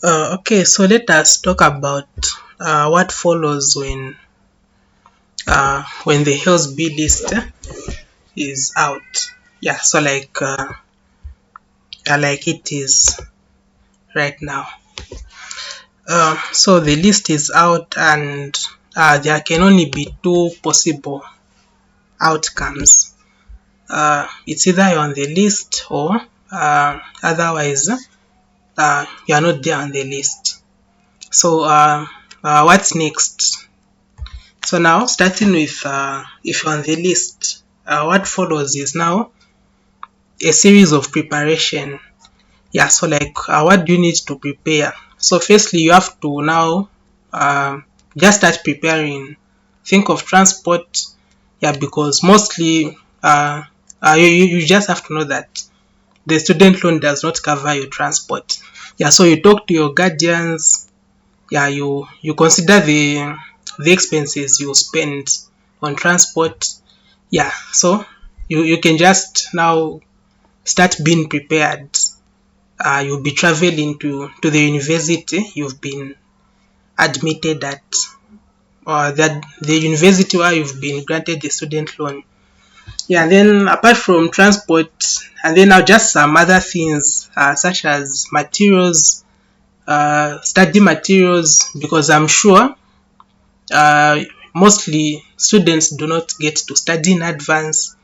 Okay, so let us talk about what follows when the HELSB list is out. Yeah, so like it is right now. So the list is out, and there can only be two possible outcomes. It's either you're on the list or otherwise you are not there on the list. So what's next? So now, starting with if you're on the list, what follows is now a series of preparation. Yeah, so what do you need to prepare? So firstly, you have to now just start preparing. Think of transport. Yeah, because mostly you just have to know that the student loan does not cover your transport. Yeah, so you talk to your guardians. Yeah, you consider the expenses you spend on transport. Yeah, so you can just now start being prepared. You'll be traveling to the university you've been admitted at, or that the university where you've been granted the student loan. Yeah, and then apart from transport, and then now just some other things such as materials, study materials, because I'm sure uh, mostly students do not get to study in advance.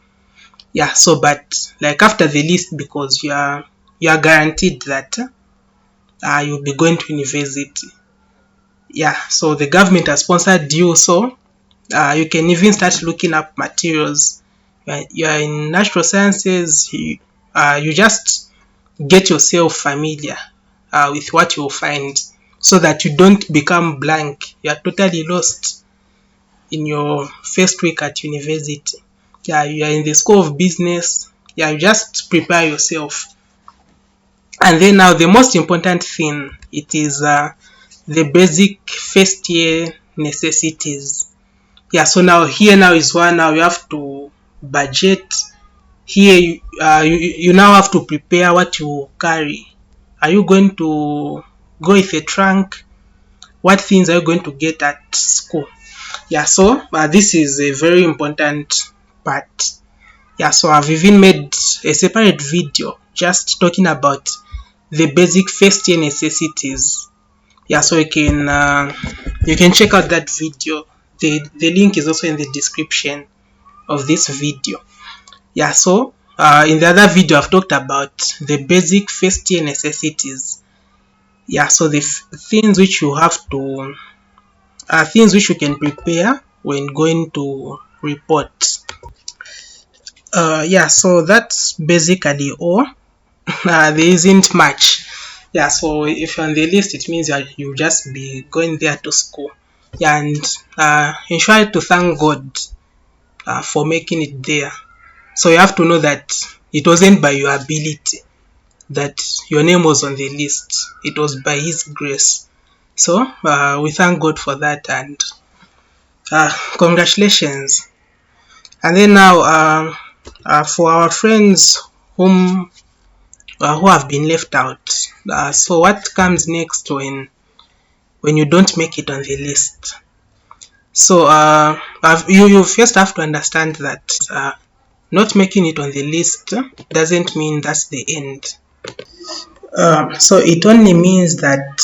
Yeah, so but like after the list, because you are guaranteed that you'll be going to university. Yeah, so the government has sponsored you, so you can even start looking up materials. You are in natural sciences, you just get yourself familiar with what you'll find, so that you don't become blank. You are totally lost in your first week at university. Yeah, you are in the school of business. Yeah, you just prepare yourself. And then now the most important thing, it is the basic first year necessities. Yeah, so now here now is where now you have to budget. Here you now have to prepare what you carry. Are you going to go with a trunk? What things are you going to get at school? Yeah, so this is a very important part. Yeah, so I've even made a separate video just talking about the basic first year necessities. Yeah, so you can check out that video. The link is also in the description of this video. Yeah, so in the other video I've talked about the basic first year necessities. Yeah, so the things which you have to things which you can prepare when going to report. Yeah, so that's basically all. There isn't much. Yeah, so if you're on the list, it means that you'll just be going there to school. Yeah, and ensure to thank God for making it there. So you have to know that it wasn't by your ability that your name was on the list. It was by His grace. So we thank God for that, and congratulations. And then now, for our friends who have been left out, so what comes next when you don't make it on the list? So you first have to understand that not making it on the list doesn't mean that's the end. So it only means that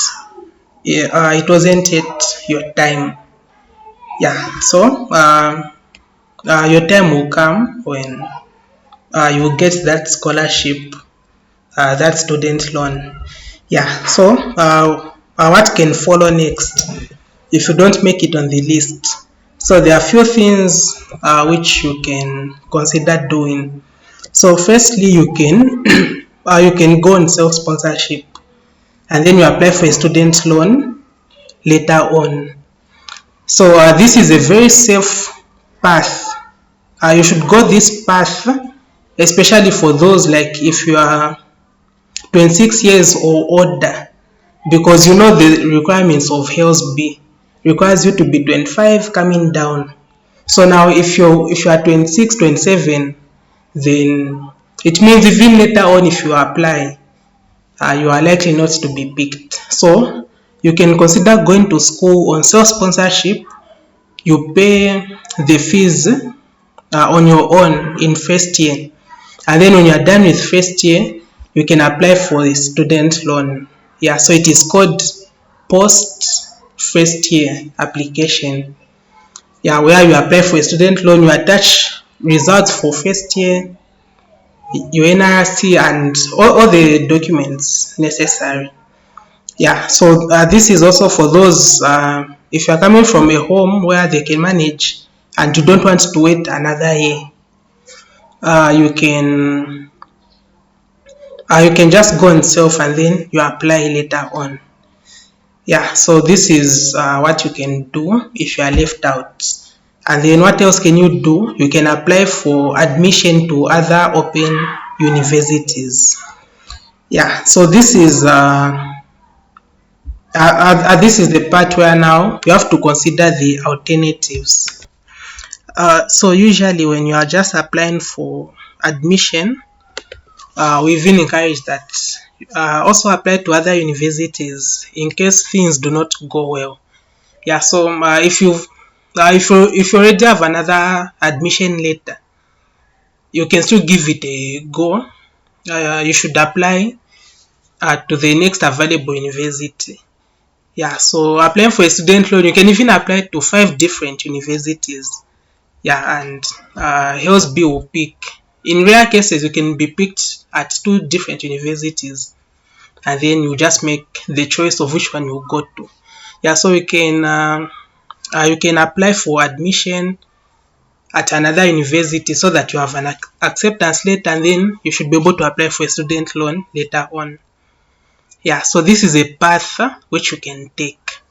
it wasn't yet your time. Yeah, so your time will come when you get that scholarship, that student loan. Yeah, so what can follow next if you don't make it on the list? So there are few things which you can consider doing. So firstly, you can you can go on self-sponsorship, and then you apply for a student loan later on. So this is a very safe path. You should go this path, especially for those like if you are 26 years or older, because you know the requirements of HELSB requires you to be 25 coming down. So now if you are 26, 27, then it means even later on if you apply, you are likely not to be picked. So you can consider going to school on self-sponsorship. You pay the fees on your own in first year, and then when you are done with first year, you can apply for a student loan. Yeah, so it is called post first year application. Yeah, where you apply for a student loan, you attach results for first year, your NRC, and all the documents necessary. Yeah, so this is also for those, if you're coming from a home where they can manage and you don't want to wait another year, you can just go on self and then you apply later on. Yeah, so this is what you can do if you are left out. And then what else can you do? You can apply for admission to other open universities. Yeah, so this is the part where now you have to consider the alternatives. So usually when you are just applying for admission, we even encourage that also apply to other universities in case things do not go well. Yeah, so if you already have another admission letter, you can still give it a go. You should apply to the next available university. Yeah, so applying for a student loan, you can even apply to 5 different universities. Yeah, and HELSB will pick. In rare cases, you can be picked at 2 different universities, and then you just make the choice of which one you go to. Yeah, so you can apply for admission at another university so that you have an acceptance letter, and then you should be able to apply for a student loan later on. Yeah, so this is a path which you can take.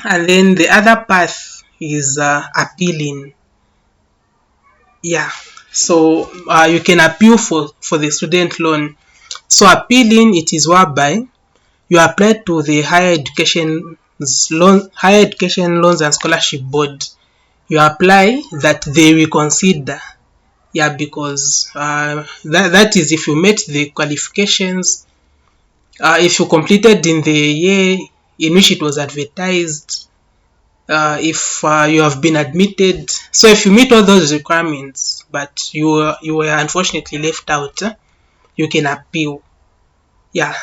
And then the other path is appealing. Yeah, so you can appeal for the student loan. So appealing, it is whereby you apply to the Higher Education Loans and Scholarship Board. You apply that they reconsider. Yeah, because that is if you met the qualifications, if you completed in the year in which it was advertised, if you have been admitted. So if you meet all those requirements, but you were unfortunately left out, you can appeal. Yeah,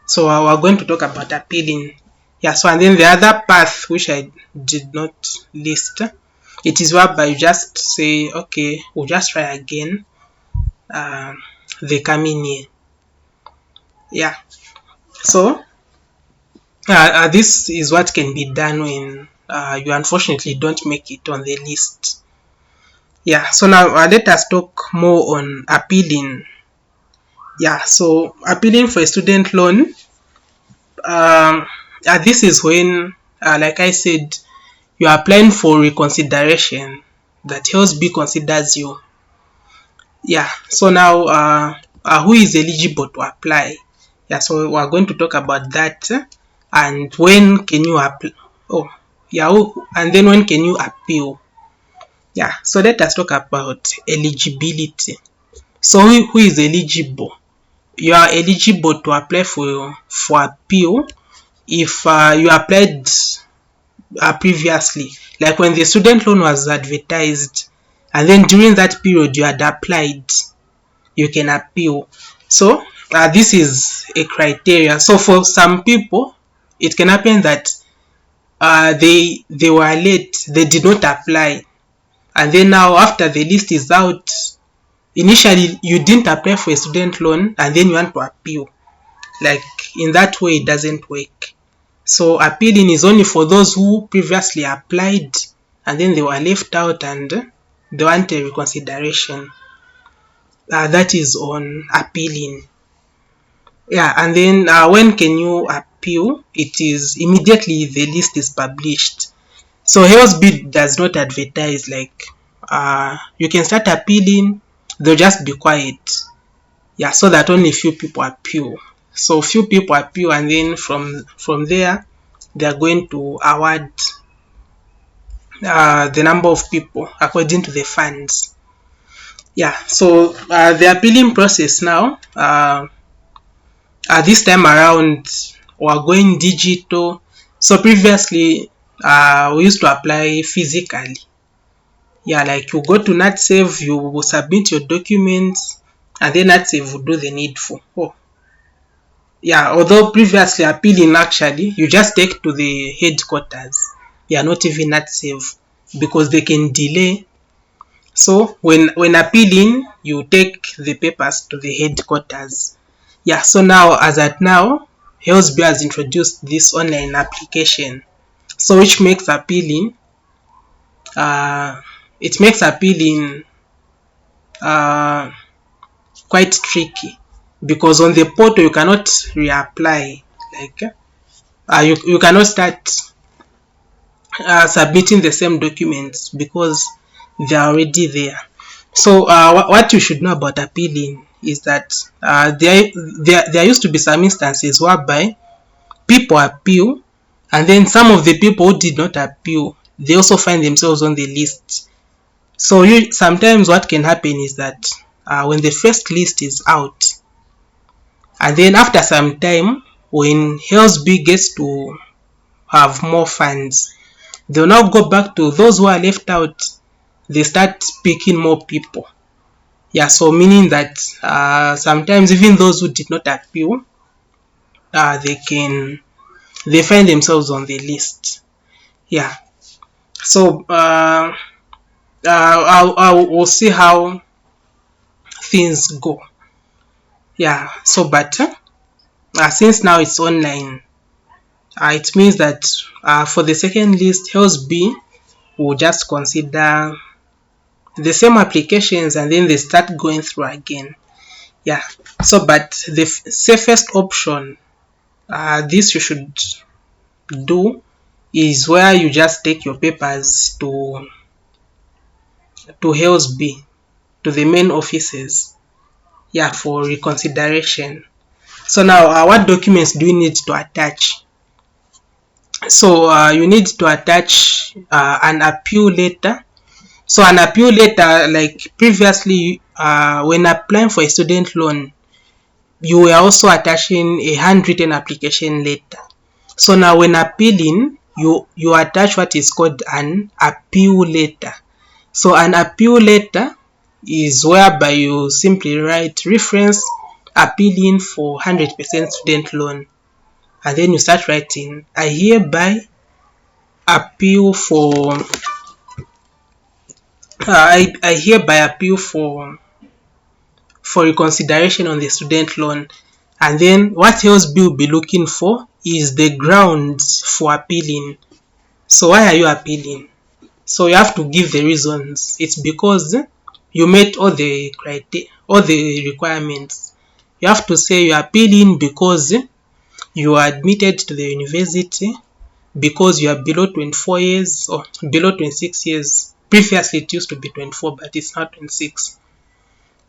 so we're going to talk about appealing. Yeah, so and then the other path which I did not list, it is whereby you just say, okay, we'll just try again the coming year. Yeah, so this is what can be done when you unfortunately don't make it on the list. Yeah, so now let us talk more on appealing. Yeah, so appealing for a student loan, this is when, like I said, you are applying for reconsideration, that HELSB considers you. Yeah, so now who is eligible to apply? Yeah, so we are going to talk about that, and when can you apply? Oh, yeah, and then when can you appeal? Yeah, so let us talk about eligibility. So who is eligible? You are eligible to apply for appeal if you applied previously, like when the student loan was advertised, and then during that period you had applied, you can appeal. So this is a criteria. So for some people, it can happen that they were late, they did not apply, and then now after the list is out, initially you didn't apply for a student loan and then you want to appeal. Like in that way, it doesn't work. So appealing is only for those who previously applied and then they were left out and they want a reconsideration. That is on appealing. Yeah, and then when can you appeal? It is immediately the list is published. So HELSB does not advertise, like you can start appealing, they'll just be quiet. Yeah, so that only few people appeal. So few people appeal, and then from there they are going to award the number of people according to the funds. Yeah, so the appealing process now, This time around, we're going digital. So previously, we used to apply physically. Yeah, like you go to NatSave, you will submit your documents, and then NatSave will do the needful. Oh, yeah, although previously appealing, actually, you just take to the headquarters. They are not even NatSave because they can delay. So when appealing, you take the papers to the headquarters. Yeah, so now, as at now, HELSB has introduced this online application. So which makes appealing, uh, it makes appealing uh, quite tricky, because on the portal you cannot reapply. Like you cannot start submitting the same documents because they are already there. So what you should know about appealing is that there used to be some instances whereby people appeal, and then some of the people who did not appeal, they also find themselves on the list. So sometimes what can happen is that when the first list is out, and then after some time, when HELSB gets to have more funds, they'll now go back to those who are left out. They start picking more people. Yeah, so meaning that sometimes even those who did not appeal, they find themselves on the list. Yeah. So we'll see how things go. Yeah. So but since now it's online, it means that for the second list, HELSB will just consider the same applications, and then they start going through again. Yeah. So but the safest option, this you should do, is where you just take your papers to HELSB, to the main offices, yeah, for reconsideration. So now what documents do you need to attach? So you need to attach an appeal letter. So an appeal letter, like previously, when applying for a student loan, you were also attaching a handwritten application letter. So now when appealing, you attach what is called an appeal letter. So an appeal letter is whereby you simply write reference appealing for 100% student loan, and then you start writing, I hereby appeal for I hereby appeal for reconsideration on the student loan. And then what HELSB will be looking for is the grounds for appealing. So why are you appealing? So you have to give the reasons. It's because you met all the criteria, all the requirements. You have to say you're appealing because you are admitted to the university, because you are below 24 years or below 26 years. Previously it used to be 24, but it's now 26.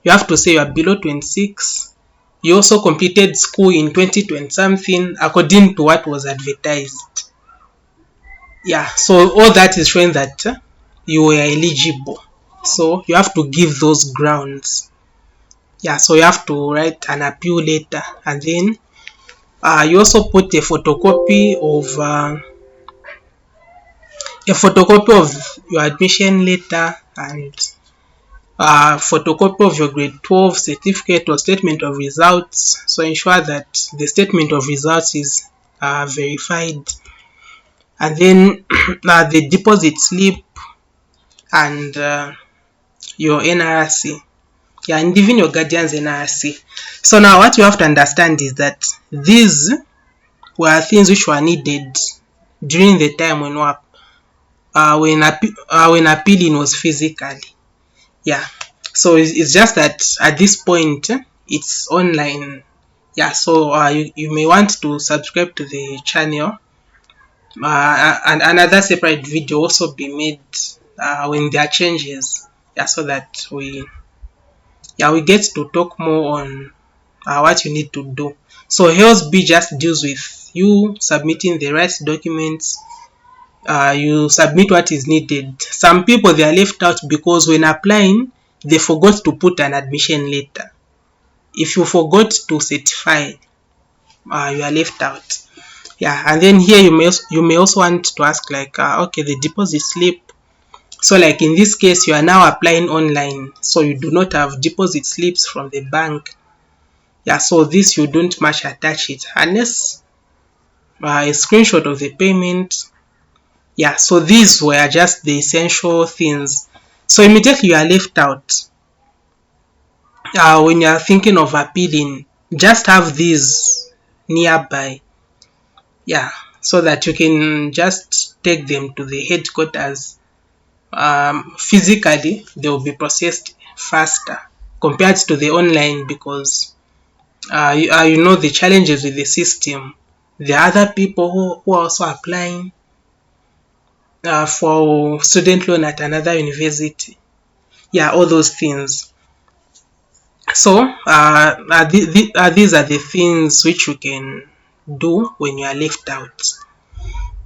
You have to say you are below 26. You also completed school in 2020 something according to what was advertised. Yeah, so all that is showing that you were eligible. So you have to give those grounds. Yeah, so you have to write an appeal letter, and then you also put a photocopy of your admission letter, and photocopy of your grade 12 certificate or statement of results. So ensure that the statement of results is verified, and then the deposit slip and your NRC. Yeah, and even your guardian's NRC. So now what you have to understand is that these were things which were needed during the time when appealing was physically. Yeah. So it's just that at this point it's online. Yeah, so you may want to subscribe to the channel, and another separate video also be made when there are changes. Yeah, so that we get to talk more on what you need to do. So HELSB just deals with you submitting the right documents. You submit what is needed. Some people, they are left out because when applying they forgot to put an admission letter. If you forgot to certify, you are left out. Yeah, and then here you may also want to ask like, okay, the deposit slip. So like in this case, you are now applying online, so you do not have deposit slips from the bank. Yeah, so this you don't much attach it unless a screenshot of the payment. Yeah, so these were just the essential things. So immediately you are left out. When you are thinking of appealing, just have these nearby. Yeah, so that you can just take them to the headquarters. Physically, they will be processed faster compared to the online, because you know the challenges with the system. There are other people who are also applying for student loan at another university. Yeah, all those things. So these are the things which you can do when you are left out.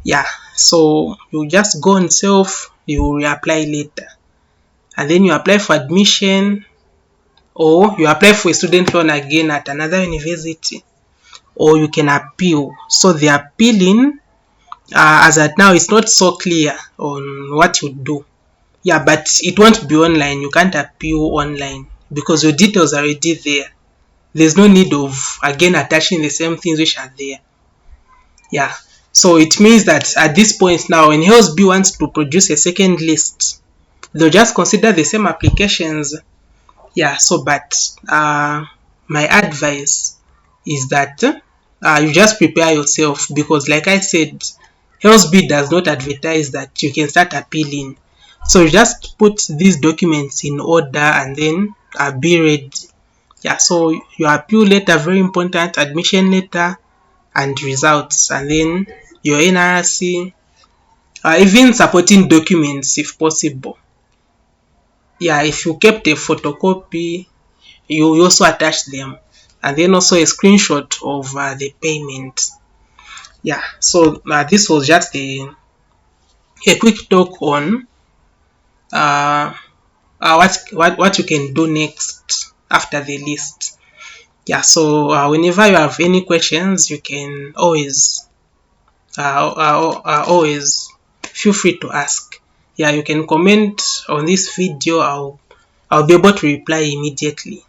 Yeah, so you just go on self, you reapply later, and then you apply for admission, or you apply for a student loan again at another university, or you can appeal. So the appealing, as at now, it's not so clear on what you do. Yeah, but it won't be online. You can't appeal online because your details are already there. There's no need of again attaching the same things which are there. Yeah, so it means that at this point now, when HELSB wants to produce a second list, they'll just consider the same applications. Yeah, so but my advice is that you just prepare yourself, because like I said, HELSB does not advertise that you can start appealing. So you just put these documents in order and then be ready. Yeah, so your appeal letter, very important, admission letter and results, and then your NRC, even supporting documents if possible. Yeah, if you kept a photocopy, you also attach them, and then also a screenshot of the payment. Yeah, so this was just a quick talk on what you can do next after the list. Yeah, so whenever you have any questions, you can always feel free to ask. Yeah, you can comment on this video. I'll be able to reply immediately.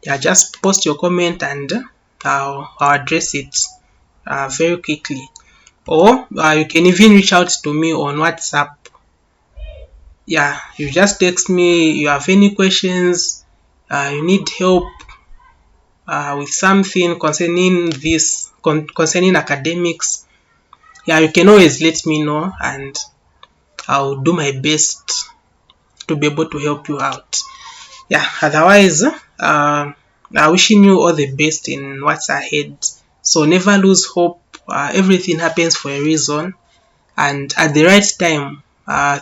Yeah, just post your comment and I'll address it very quickly. Or you can even reach out to me on WhatsApp. Yeah, you just text me. You have any questions? You need help with something concerning concerning academics. Yeah, you can always let me know, and I'll do my best to be able to help you out. Yeah, otherwise, I'm wishing you all the best in what's ahead. So never lose hope. Everything happens for a reason, and at the right time,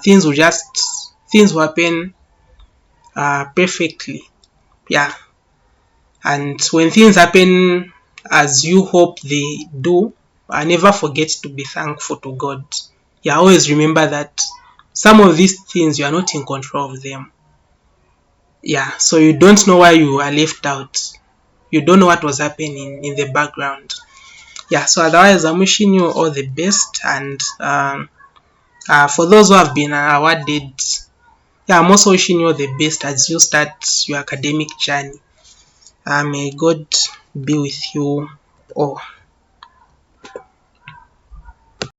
things will happen perfectly. Yeah, and when things happen as you hope they do, never forget to be thankful to God. Yeah, always remember that some of these things you are not in control of them. Yeah, so you don't know why you are left out. You don't know what was happening in the background. Yeah, so otherwise, I'm wishing you all the best, and for those who have been awarded, yeah, I'm also wishing you all the best as you start your academic journey. May God be with you all.